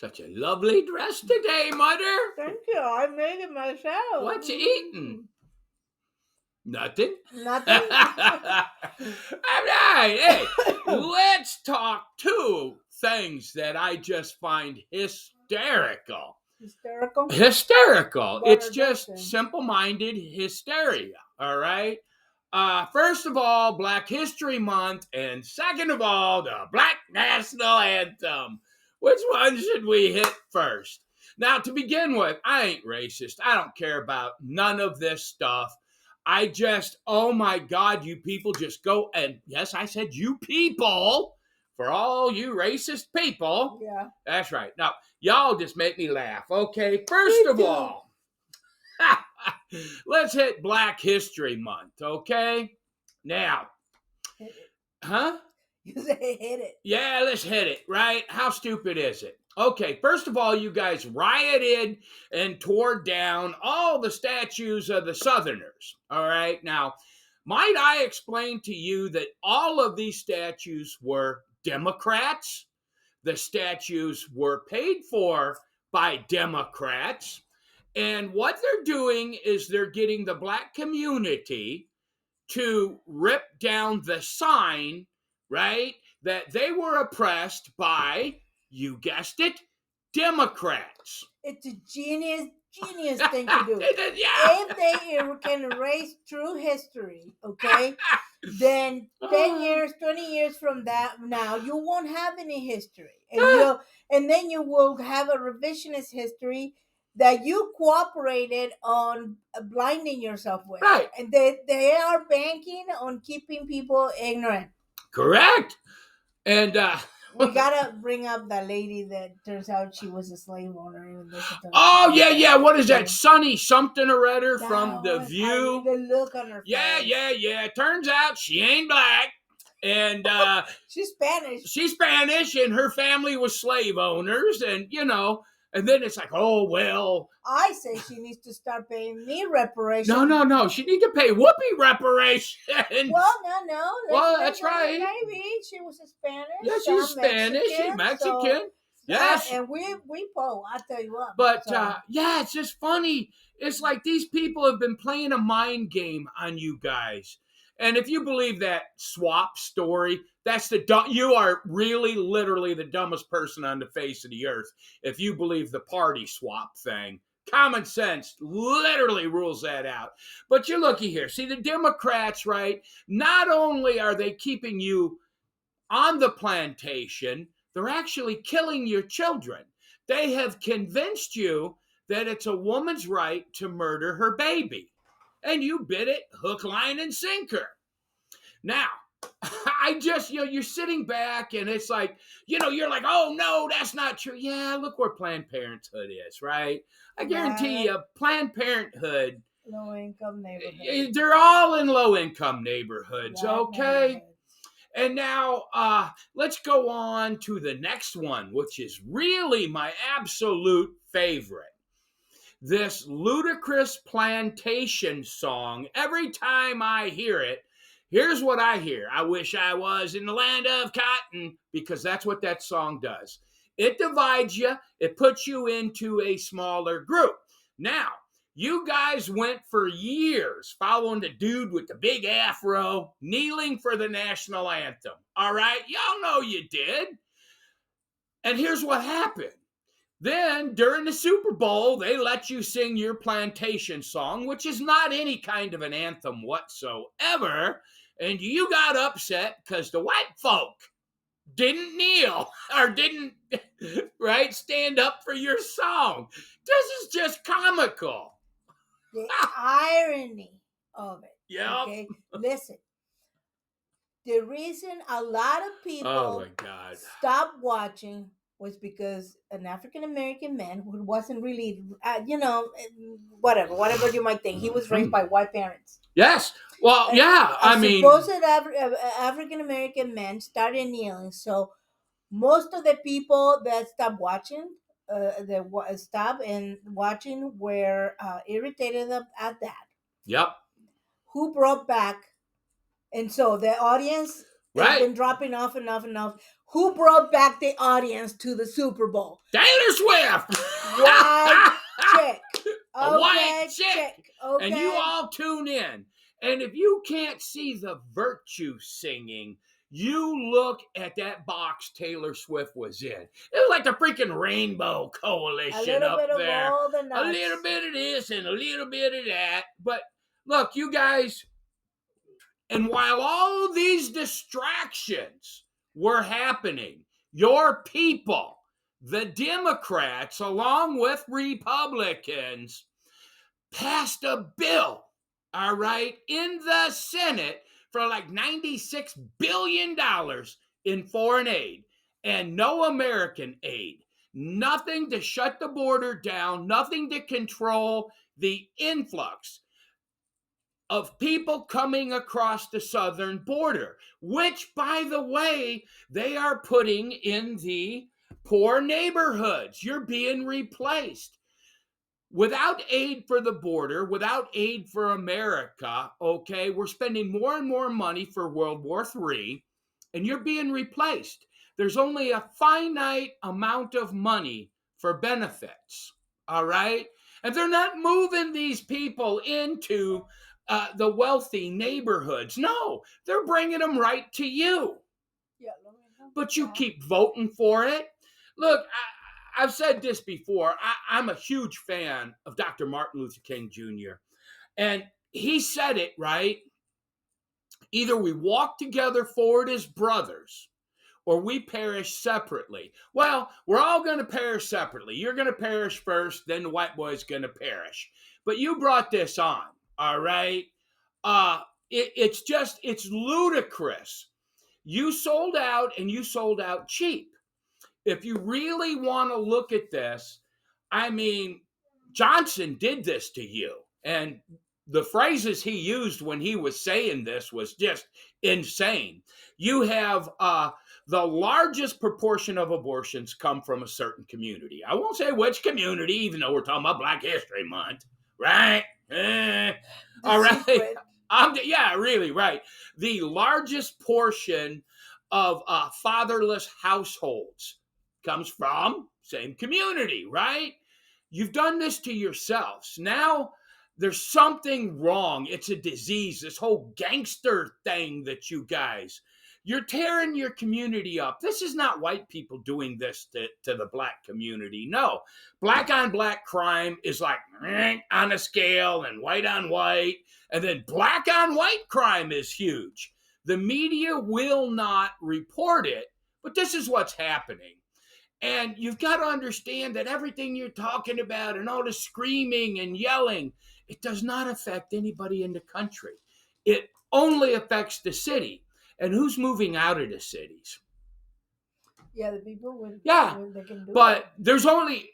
Such a lovely dress today, Mother. Thank you. I made it myself. What you eating? Nothing. Nothing. All right. Hey, let's talk two things that I just find hysterical. Hysterical. Hysterical. What It's are just those things? simple-minded hysteria. All right. First of all, Black History Month, and second of all, the Black National Anthem. Which one should we hit first? Now, to begin with, I ain't racist. I don't care about none of this stuff. I just, oh my God, you people just go, and yes, I said you people, for all you racist people. Yeah. That's right. Now, y'all just make me laugh. Okay, first of all, let's hit Black History Month, okay? Now, huh? You say hit it. Yeah, let's hit it, right? How stupid is it? Okay, first of all, you guys rioted and tore down all the statues of the Southerners, all right? Now, might I explain to you that all of these statues were Democrats? The statues were paid for by Democrats. And what they're doing is they're getting the Black community to rip down the sign, right? That they were oppressed by, you guessed it, Democrats. It's a genius thing to do. Yeah. If they can erase true history, okay, then 10 years, 20 years from that now, you won't have any history. And then you will have a revisionist history that you cooperated on blinding yourself with. Right. And they are banking on keeping people ignorant. Correct. And we gotta bring up that lady that turns out she was a slave owner. Oh yeah. What is that? Sunny something or other from The View. The look on her face. Yeah. Turns out she ain't black. And she's Spanish. She's Spanish, and her family was slave owners, and and then it's like, oh well. I say she needs to start paying me reparations. No. She needs to pay Whoopi reparations. Well, no. Well, that's right. Maybe she was a Spanish. Yeah, she's Spanish. She's Mexican. So, yes. And we I'll tell you what. But yeah, it's just funny. It's like these people have been playing a mind game on you guys. And if you believe that swap story, you are really literally the dumbest person on the face of the earth if you believe the party swap thing. Common sense literally rules that out. But you're looky here. See, the Democrats, right? Not only are they keeping you on the plantation, they're actually killing your children. They have convinced you that it's a woman's right to murder her baby. And you bid it hook, line, and sinker. Now, I just, you're sitting back and it's like, you're like, oh no, that's not true. Yeah, look where Planned Parenthood is, right? I guarantee you, Planned Parenthood. Low-income neighborhoods. They're all in low-income neighborhoods, okay? And now, let's go on to the next one, which is really my absolute favorite. This ludicrous plantation song, every time I hear it, here's what I hear. I wish I was in the land of cotton, because that's what that song does. It divides you. It puts you into a smaller group. Now, you guys went for years following the dude with the big afro, kneeling for the national anthem. All right? Y'all know you did. And here's what happened. Then, during the Super Bowl, they let you sing your plantation song, which is not any kind of an anthem whatsoever. And you got upset because the white folk didn't kneel or didn't, right, stand up for your song. This is just comical. The irony of it. Yeah. Okay, listen. The reason a lot of people stopped watching was because an African American man who wasn't really, whatever you might think, he was raised by white parents. Yes. Well, yeah. I mean, supposed African American men started kneeling, so most of the people that stopped watching, were irritated at that. Yep. Who brought back, and so the audience has been dropping off. Who brought back the audience to the Super Bowl? Taylor Swift. White chick. A white Okay, chick. Okay. And you all tune in. And if you can't see the virtue singing, you look at that box Taylor Swift was in. It was like the freaking Rainbow Coalition up there. All the nuts. A little bit of this and a little bit of that. But look, you guys, and while all these distractions were happening, your people, the Democrats, along with Republicans, passed a bill, all right, in the Senate for like $96 billion in foreign aid and no American aid. Nothing to shut the border down, nothing to control the influx of people coming across the southern border, which, by the way, they are putting in the poor neighborhoods. You're being replaced. Without aid for the border, without aid for America, okay, we're spending more and more money for World War III, and you're being replaced. There's only a finite amount of money for benefits, all right? And they're not moving these people into the wealthy neighborhoods. No, they're bringing them right to you. But you keep voting for it. Look, I've said this before. I'm a huge fan of Dr. Martin Luther King Jr. And he said it right. Either we walk together forward as brothers or we perish separately. Well, we're all going to perish separately. You're going to perish first, then the white boy's going to perish. But you brought this on, all right? It's ludicrous. You sold out and you sold out cheap. If you really want to look at this, I mean, Johnson did this to you. And the phrases he used when he was saying this was just insane. You have the largest proportion of abortions come from a certain community. I won't say which community, even though we're talking about Black History Month, right? All right. Yeah, really, right. The largest portion of fatherless households comes from same community, right? You've done this to yourselves. Now there's something wrong. It's a disease, this whole gangster thing that you guys, you're tearing your community up. This is not white people doing this to the black community. No, black on black crime is like on a scale and white on white. And then black on white crime is huge. The media will not report it, but this is what's happening. And you've got to understand that everything you're talking about and all the screaming and yelling, it does not affect anybody in the country. It only affects the city. And who's moving out of the cities? Yeah, the people with they can do but it. There's only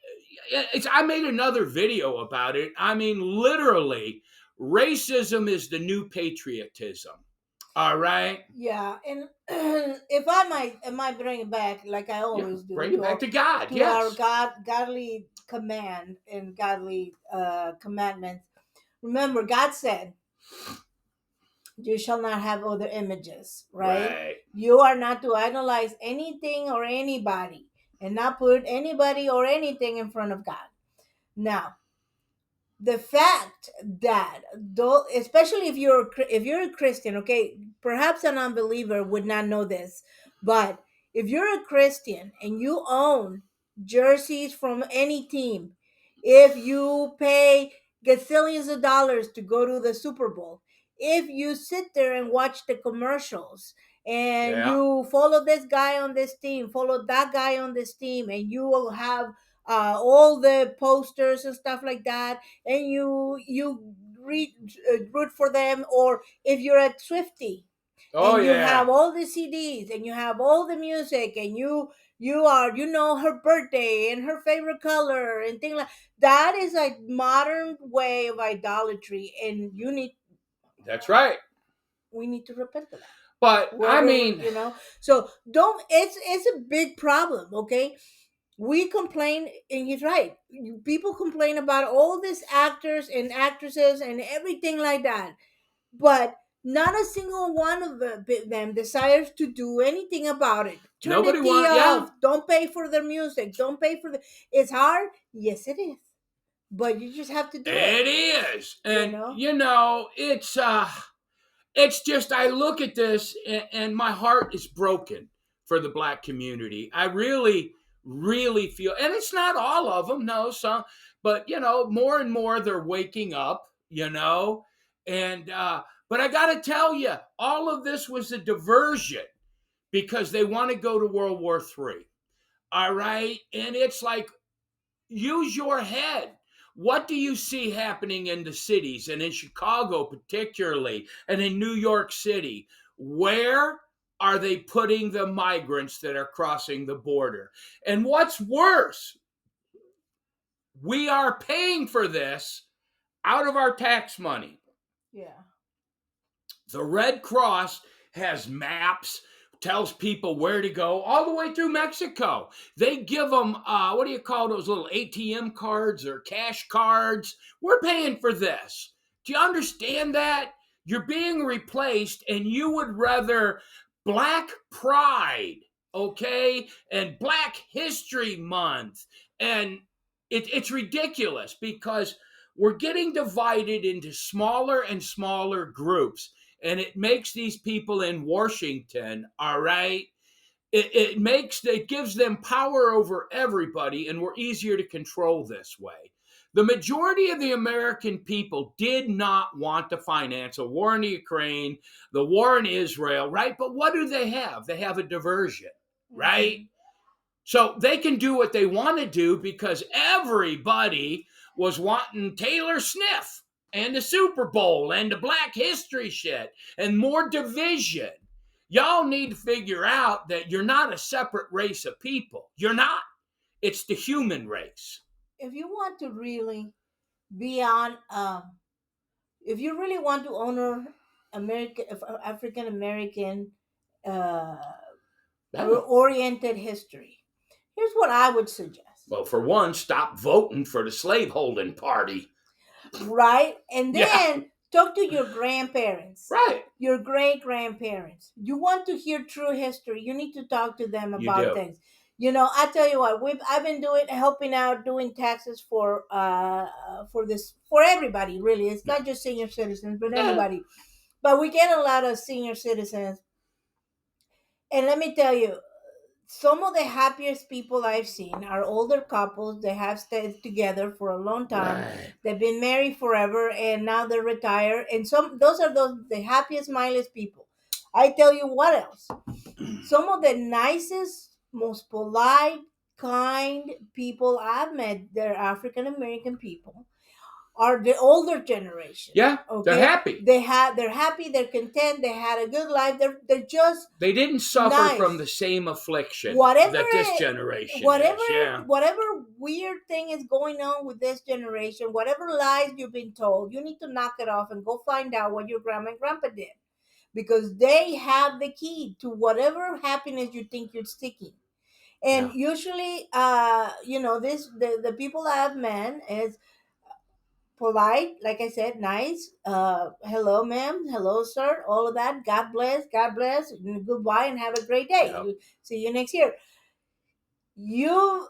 I made another video about it. I mean, literally, racism is the new patriotism. All right. Yeah, and if I might bring it back, like I always do. Bring it back to God. To our godly command and godly commandments. Remember, God said, "You shall not have other images." Right? You are not to idolize anything or anybody, and not put anybody or anything in front of God. Now, the fact that though, especially if you're a Christian, okay, perhaps an unbeliever would not know this, but if you're a Christian and you own jerseys from any team, if you pay gazillions of dollars to go to the Super Bowl, if you sit there and watch the commercials and you follow this guy on this team, follow that guy on this team, and you will have all the posters and stuff like that, and you root for them, or if you're a Swiftie and you have all the CDs and you have all the music and you know her birthday and her favorite color and things like that, is a modern way of idolatry, and that's right. We need to repent of that. But I mean, so don't. It's a big problem. Okay. We complain, and he's right. People complain about all these actors and actresses and everything like that. But Not a single one of them desires to do anything about it. Turn the Nobody TV want, yeah. off. Don't pay for their music. Don't pay for the. It's hard. Yes, it is. But you just have to do it. It is. You And know. it's just, I look at this and my heart is broken for the black community. I really, really feel, and it's not all of them, no, some, but more and more they're waking up, and but I got to tell you, all of this was a diversion because they want to go to World War III. All right, and it's like, use your head. What do you see happening in the cities and in Chicago, particularly, and in New York City? Where are they putting the migrants that are crossing the border? And what's worse, we are paying for this out of our tax money. Yeah. The Red Cross has maps, tells people where to go all the way through Mexico. They give them, what do you call those little ATM cards or cash cards? We're paying for this. Do you understand that? You're being replaced, and you would rather Black Pride, okay, and Black History Month. And it's ridiculous because we're getting divided into smaller and smaller groups. And it makes these people in Washington, all right, it gives them power over everybody, and we're easier to control this way. The majority of the American people did not want to finance a war in the Ukraine, the war in Israel, right? But what do they have? They have a diversion, right? So they can do what they want to do because everybody was wanting Taylor Swift and the Super Bowl and the Black History shit and more division. Y'all need to figure out that you're not a separate race of people. You're not. It's the human race. If you want to really be on, if you really want to honor African American uh, oriented history, here's what I would suggest. Well, for one, stop voting for the slaveholding party. Right? And then talk to your grandparents. Right. Your great grandparents. You want to hear true history. You need to talk to them about things. I tell you what, I've been helping out doing taxes for everybody, really. It's not just senior citizens, but anybody. But we get a lot of senior citizens. And let me tell you, some of the happiest people I've seen are older couples. They have stayed together for a long time. Right. They've been married forever, and now they're retired. And those are the happiest, mindless people. I tell you what else. Some of the nicest, most polite, kind people I've met, they're African American people, are the older generation. Yeah, okay? They're happy. They're happy. They're content. They had a good life. They didn't suffer nice. From the same affliction that this generation whatever weird thing is going on with this generation, whatever lies you've been told, you need to knock it off and go find out what your grandma and grandpa did, because they have the key to whatever happiness you think you're seeking. And usually, the people I have met is polite, like I said, nice. Hello, ma'am. Hello, sir. All of that. God bless. God bless. Goodbye, and have a great day. Yep. See you next year. You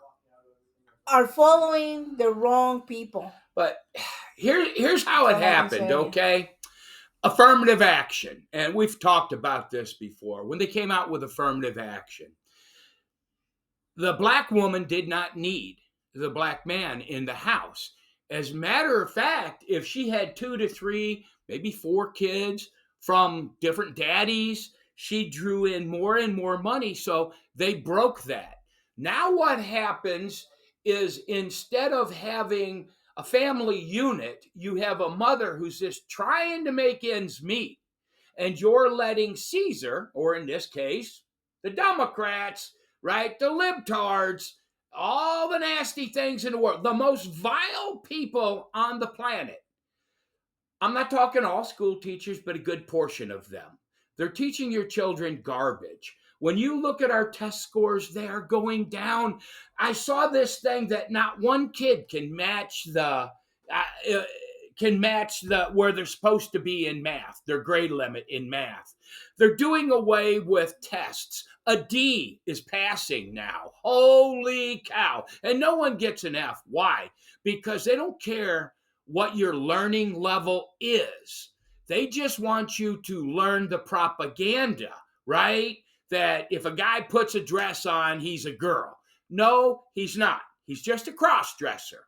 are following the wrong people. But here's how it happened, okay? Affirmative action. And we've talked about this before. When they came out with affirmative action, the black woman did not need the black man in the house. As a matter of fact, if she had 2 to 3, maybe 4 kids from different daddies, she drew in more and more money. So they broke that. Now what happens is, instead of having a family unit, you have a mother who's just trying to make ends meet. And you're letting Caesar, or in this case, the Democrats, right, the libtards, all the nasty things in the world, the most vile people on the planet. I'm not talking all school teachers, but a good portion of them. They're teaching your children garbage. When you look at our test scores, they are going down. I saw this thing that not one kid can match can match where they're supposed to be in math, their grade limit in math. They're doing away with tests. A D is passing now. Holy cow. And no one gets an F. Why? Because they don't care what your learning level is. They just want you to learn the propaganda, right? That if a guy puts a dress on, he's a girl. No, he's not. He's just a cross-dresser.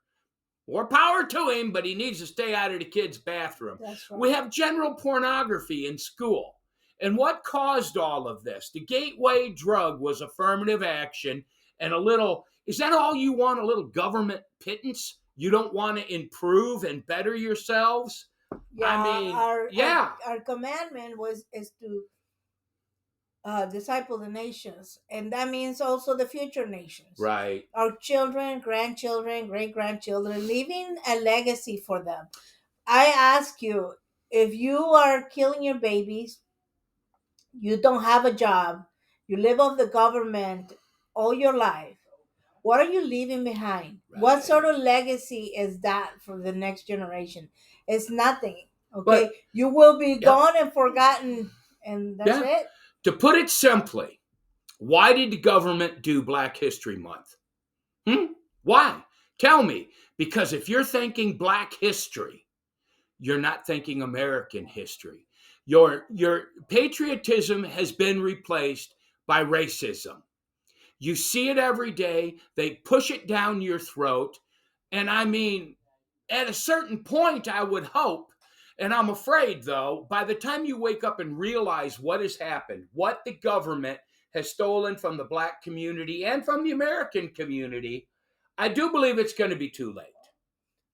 More power to him, but he needs to stay out of the kids' bathroom. That's right. We have general pornography in school. And what caused all of this? The gateway drug was affirmative action and a little, is that all you want? A little government pittance? You don't want to improve and better yourselves? Yeah, I mean, our commandment is to disciple the nations, and that means also the future nations. Right. Our children, grandchildren, great grandchildren, leaving a legacy for them. I ask you, if you are killing your babies, you don't have a job, you live off the government all your life, what are you leaving behind? Right. What sort of legacy is that for the next generation? It's nothing. Okay, But, you will be gone and forgotten, and that's it. To put it simply, why did the government do Black History Month? Why? Tell me. Because if you're thinking Black history, you're not thinking American history. Your patriotism has been replaced by racism. You see it every day. They push it down your throat. And I mean, at a certain point, I would hope, and I'm afraid, though, by the time you wake up and realize what has happened, what the government has stolen from the Black community and from the American community, I do believe it's going to be too late.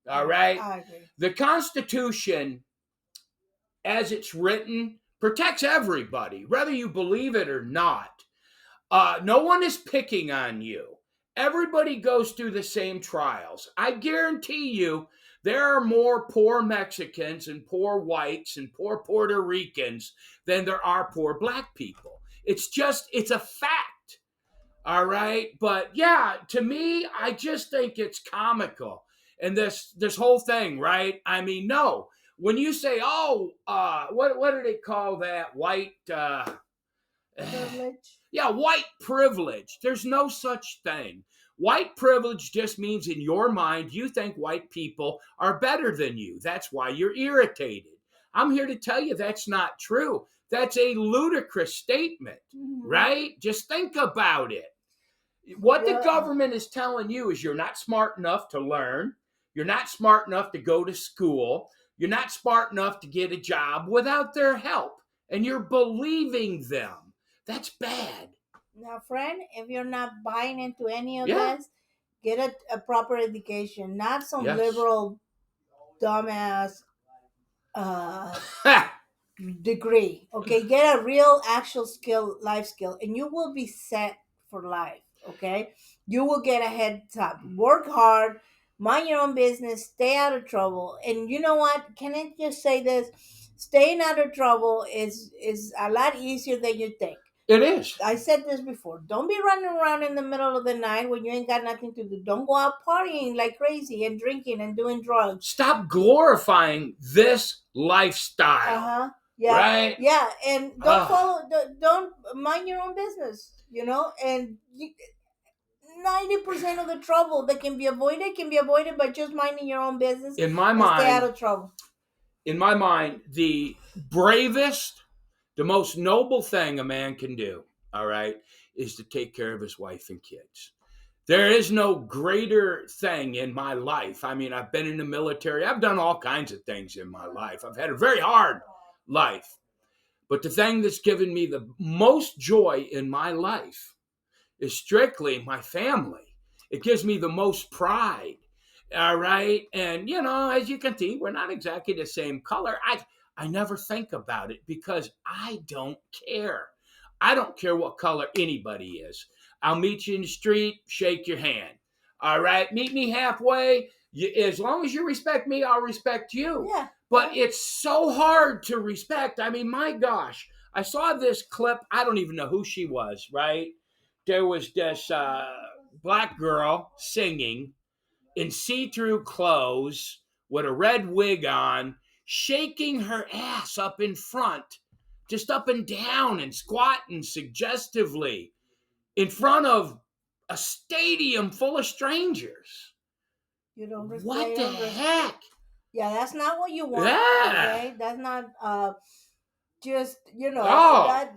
All right? I agree. The Constitution, as it's written, protects everybody, whether you believe it or not. No one is picking on you. Everybody goes through the same trials. I guarantee you there are more poor Mexicans and poor whites and poor Puerto Ricans than there are poor Black people. It's a fact. All right. But yeah, to me, I just think it's comical. And this whole thing, right? I mean, no. When you say, what do they call that? White Privilege. Yeah, white privilege. There's no such thing. White privilege just means in your mind you think white people are better than you. That's why you're irritated. I'm here to tell you that's not true. That's a ludicrous statement, right? Just think about it. What the government is telling you is you're not smart enough to learn. You're not smart enough to go to school. You're not smart enough to get a job without their help. And you're believing them. That's bad. Now, friend, if you're not buying into any of this, get a proper education, not some liberal, dumbass degree. Okay, get a real, actual skill, life skill, and you will be set for life. Okay, you will get a head top. Work hard, mind your own business, stay out of trouble. And you know what? Can I just say this? Staying out of trouble is a lot easier than you think. It is. I said this before. Don't be running around in the middle of the night when you ain't got nothing to do. Don't go out partying like crazy and drinking and doing drugs. Stop glorifying this lifestyle. Yeah. Right? Yeah. And don't mind your own business, and 90% of the trouble that can be avoided by just minding your own business. In my mind, stay out of trouble. In my mind, the bravest, the most noble thing a man can do, all right, is to take care of his wife and kids. There is no greater thing in my life. I mean, I've been in the military. I've done all kinds of things in my life. I've had a very hard life. But the thing that's given me the most joy in my life is strictly my family. It gives me the most pride. All right. And, as you can see, we're not exactly the same color. I never think about it because I don't care. I don't care what color anybody is. I'll meet you in the street, shake your hand. All right. Meet me halfway. As long as you respect me, I'll respect you. Yeah. But it's so hard to respect. I mean, my gosh, I saw this clip. I don't even know who she was, right? There was this Black girl singing in see-through clothes with a red wig on, shaking her ass up in front, just up and down and squatting suggestively in front of a stadium full of strangers. You don't What the heck? Yeah, that's not what you want. Yeah. Okay, that's not just Oh, that.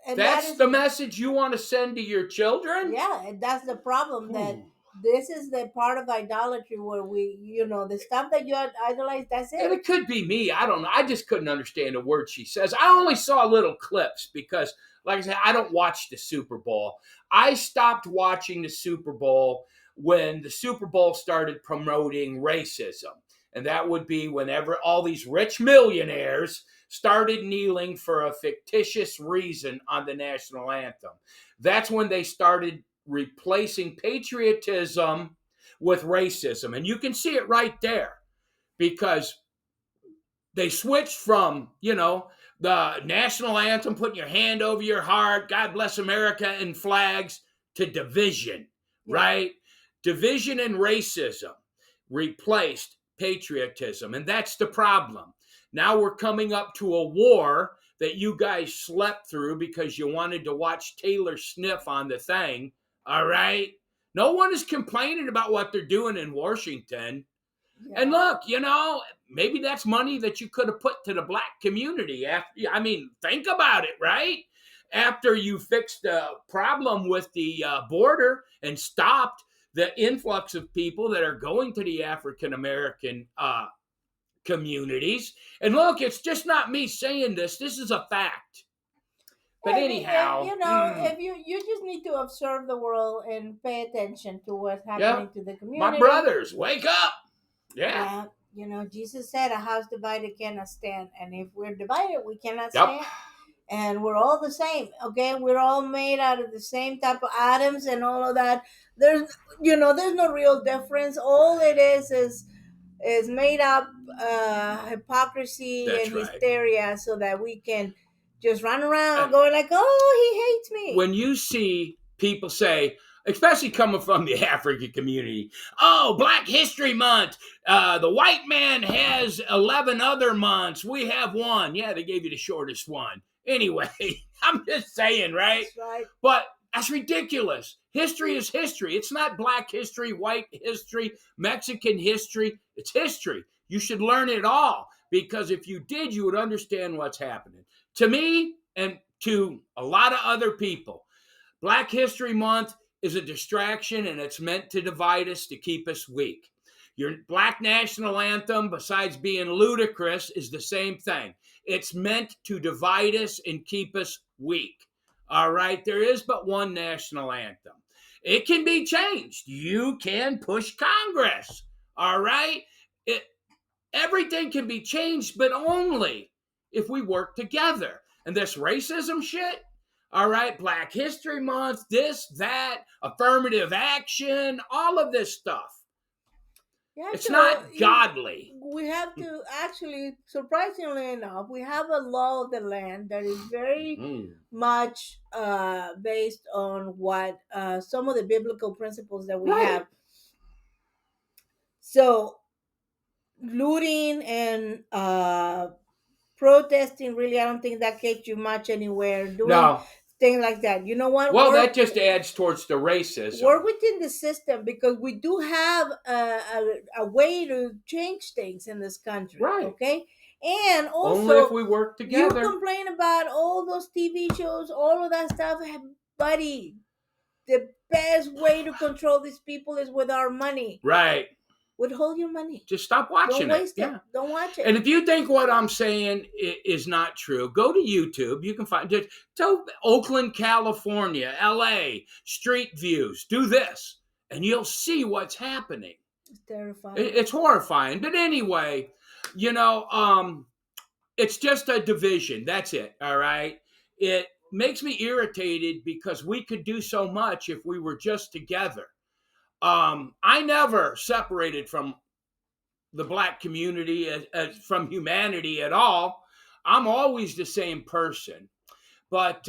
And that that's is the message you want to send to your children? yeah, and that's the problem. That Ooh. this is the part of idolatry where we, the stuff that you idolize. That's And it. it could be me. I don't know. I just couldn't understand a word she says. I only saw little clips because, like I said, I don't watch the Super Bowl. I stopped watching the Super Bowl when the Super Bowl started promoting racism. And that would be whenever all these rich millionaires started kneeling for a fictitious reason on the national anthem. That's when they started replacing patriotism with racism. And you can see it right there because they switched from, the national anthem, putting your hand over your heart, God bless America, and flags, to division, Yeah. right? Division and racism replaced patriotism. And that's the problem. Now we're coming up to a war that you guys slept through because you wanted to watch Taylor sniff on the thing. All right. No one is complaining about what they're doing in Washington. Yeah. And look, maybe that's money that you could have put to the black community. Think about it, right? After you fixed the problem with the border and stopped the influx of people that are going to the African American communities. And look, it's just not me saying this. This is a fact. But anyhow, if you just need to observe the world and pay attention to what's happening to the community. My brothers, wake up. Yeah. Jesus said a house divided cannot stand. And if we're divided, we cannot stand. And we're all the same. Okay. We're all made out of the same type of atoms and all of that. There's no real difference. All it is made up hypocrisy and hysteria so that we can just run around going like, oh, he hates me. When you see people say, especially coming from the African community, oh, Black History Month, the white man has 11 other months, we have one. Yeah, they gave you the shortest one. Anyway, I'm just saying, right? That's right. But that's ridiculous. History is history. It's not Black history, white history, Mexican history. It's history. You should learn it all, because if you did, you would understand what's happening. To me, and to a lot of other people, Black History Month is a distraction, and it's meant to divide us, to keep us weak. Your Black National Anthem, besides being ludicrous, is the same thing. It's meant to divide us and keep us weak. All right? There is but one national anthem. It can be changed. You can push Congress. All right? Everything can be changed, but only if we work together. And this racism shit, all right, Black History Month, this, that, affirmative action, all of this stuff. It's not godly. We have to actually, surprisingly enough, we have a law of the land that is very much based on what some of the biblical principles that we have. So looting and protesting, really, I don't think that gets you much anywhere. Doing things like that. You know what? Well, that just adds towards the racism. We're within the system because we do have a way to change things in this country. Right. Okay. And also, only if we work together. You complain about all those TV shows, all of that stuff, buddy. The best way to control these people is with our money. Right. Withhold your money. Just stop watching Don't waste it. Yeah. Don't watch it. And if you think what I'm saying is not true, go to YouTube. You can find just tell Oakland, California, LA, street views. Do this, and you'll see what's happening. It's terrifying. It's horrifying. But anyway, it's just a division. That's it. All right. It makes me irritated because we could do so much if we were just together. I never separated from the Black community from humanity at all. I'm always the same person. But,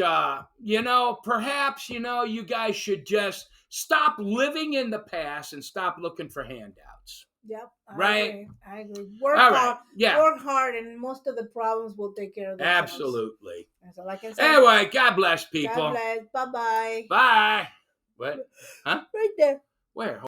perhaps, you guys should just Stop living in the past and stop looking for handouts. Yep. Right? I agree. Work All hard. right. Yeah. Work hard, and most of the problems will take care of themselves. Absolutely. That's all I can say. Anyway, God bless people. God bless. Bye-bye. Bye. What? Huh? Right there. Where?